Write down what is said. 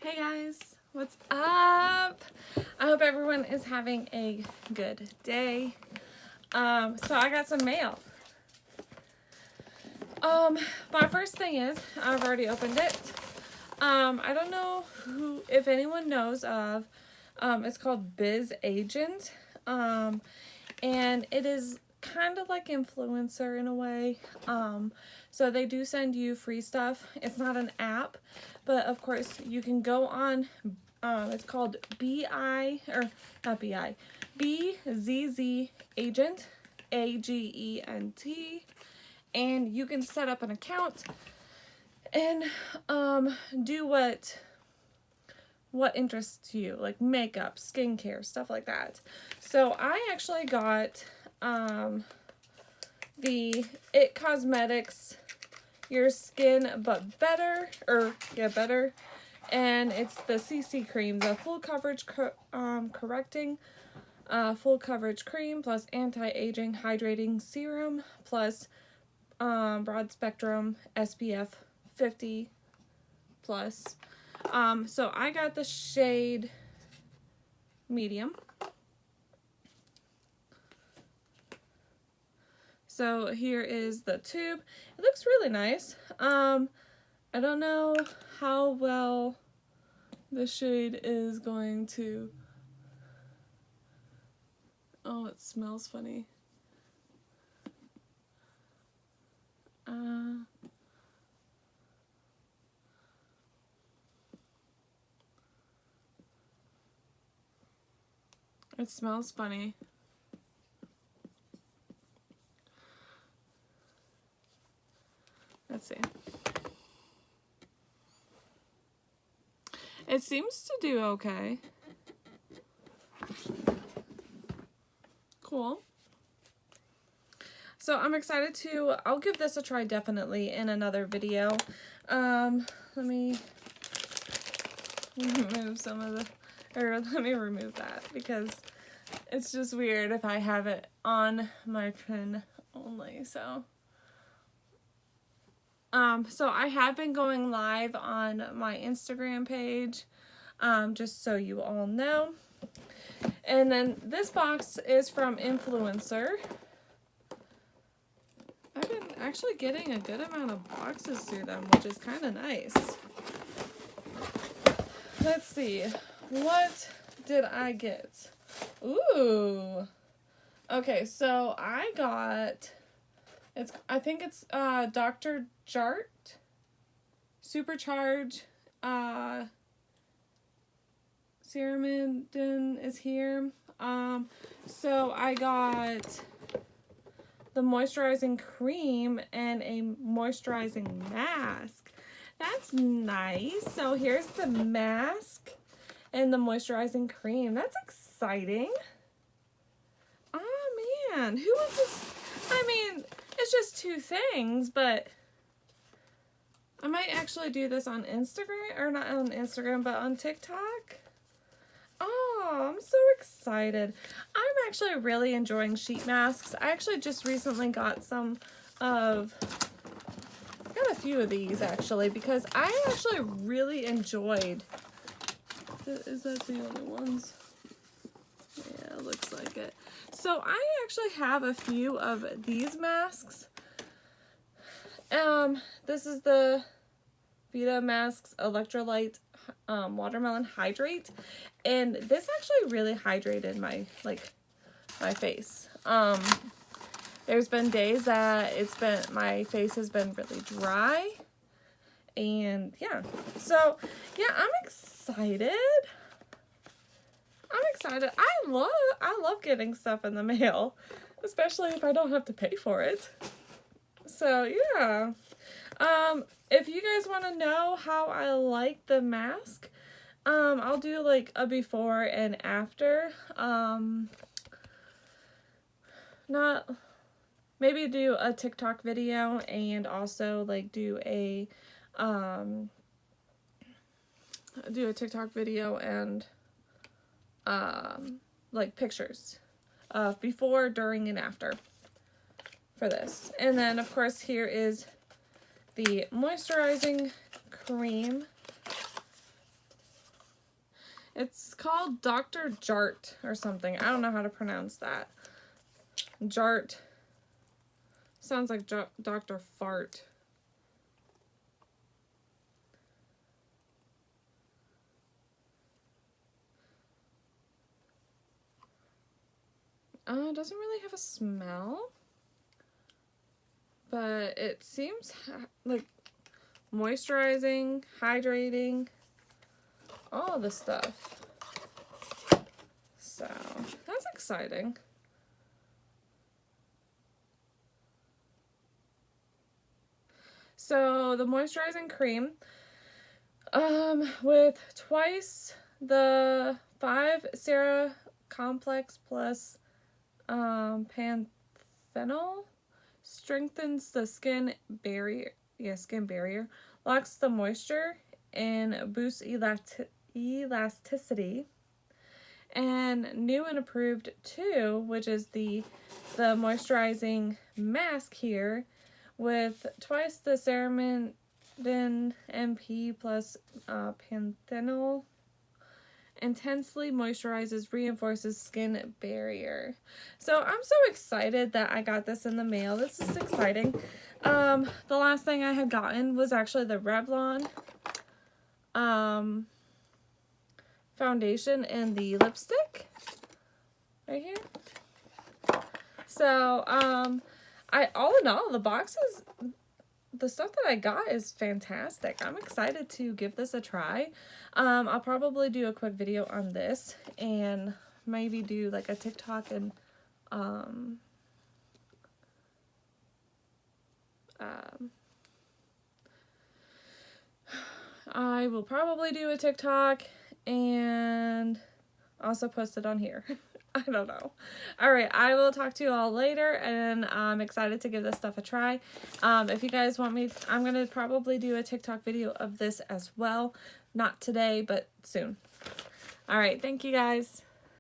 Hey guys, what's up? I hope everyone is having a good day. So I got some mail. My first thing is, I've already opened it. I don't know if anyone knows of, it's called BZZAgent. And it is kind of like Influencer in a way. So they do send you free stuff. It's not an app, but of course you can go on, it's called BZZAgent, AGENT, and you can set up an account and do what interests you, like makeup, skincare, stuff like that. So I actually got the It Cosmetics Your Skin But Better, better, and it's the CC cream, the full coverage correcting full coverage cream plus anti-aging hydrating serum plus broad spectrum SPF 50 plus. So I got the shade medium. So here is the tube. It looks really nice. I don't know how well the shade is going to... Oh, it smells funny. It smells funny. Let's see. It seems to do okay. Cool. So I'm excited I'll give this a try definitely in another video. Let me remove let me remove that because it's just weird if I have it on my chin only, so. So I have been going live on my Instagram page, just so you all know. And then this box is from Influencer. I've been actually getting a good amount of boxes through them, which is kind of nice. Let's see. What did I get? Ooh. Okay, so I got... I think it's Dr. Jart Supercharge Ceramidin is here. So I got the moisturizing cream and a moisturizing mask. That's nice. So here's the mask and the moisturizing cream. That's exciting. Oh man, who wants this? I mean, it's just two things, but I might actually do this on Instagram, or not on Instagram, but on TikTok. Oh, I'm so excited. I'm actually really enjoying sheet masks. I actually just recently got a few of these actually, because I actually really enjoyed. Is that the only ones? Yeah, it looks like it. So I actually have a few of these masks. This is the Vita Masks Electrolyte Watermelon Hydrate, and this actually really hydrated my face. There's been days that my face has been really dry, and yeah. So yeah, I'm excited. I love getting stuff in the mail, especially if I don't have to pay for it. So yeah. If you guys want to know how I like the mask, I'll do like a before and after. Maybe do a TikTok video and also like do a TikTok video and like pictures of before, during, and after for this. And then of course here is the moisturizing cream. It's called Dr. Jart or something. I don't know how to pronounce that. Jart. Sounds like Dr. Fart. It doesn't really have a smell. But it seems like moisturizing, hydrating, all the stuff. So, that's exciting. So, the moisturizing cream, with twice the 5 Sera Complex plus panthenol, strengthens the skin barrier, locks the moisture, and boosts elasticity. And new and approved 2, which is the moisturizing mask here, with twice the ceramidin MP plus panthenol, intensely moisturizes, reinforces skin barrier. So I'm so excited that I got this in the mail. This is exciting. The last thing I had gotten was actually the Revlon foundation and the lipstick right here. So all in all, the boxes, the stuff that I got is fantastic. I'm excited to give this a try. I'll probably do a quick video on this and maybe do like a TikTok and I will probably do a TikTok and also post it on here. I don't know. Alright, I will talk to you all later, and I'm excited to give this stuff a try. If you guys want me, I'm going to probably do a TikTok video of this as well. Not today, but soon. Alright, thank you guys.